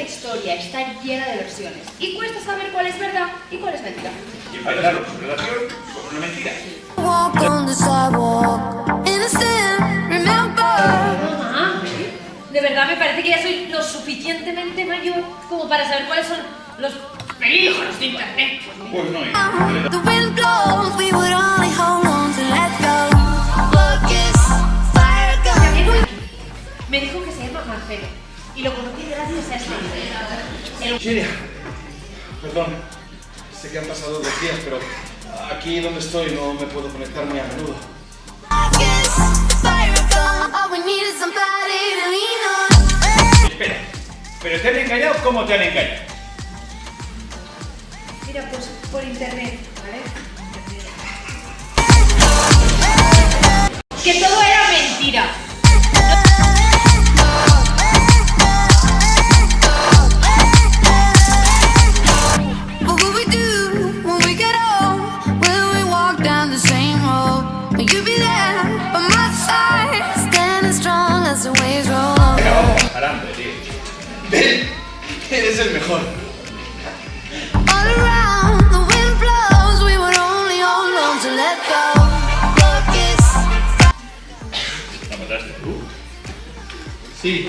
historia está llena de versiones y cuesta saber cuál es verdad y cuál es mentira. Y empezar su relación con una mentira. Mamá, de verdad me parece que ya soy lo suficientemente mayor como para saber cuáles son los peligros de internet. Pues no, Me dijo que se llama Marcelo y lo conocí gracias a este. Siria, perdón, sé que han pasado 2 días, pero aquí donde estoy no me puedo conectar muy a menudo. Espera, ¿pero te han engañado? ¿Cómo te han engañado? Mira, pues por internet, ¿vale? Que todo era mentira. Venga, vamos, caramba, tío. ¡Ven! ¡Eres el mejor! ¿La mataste tú? Sí.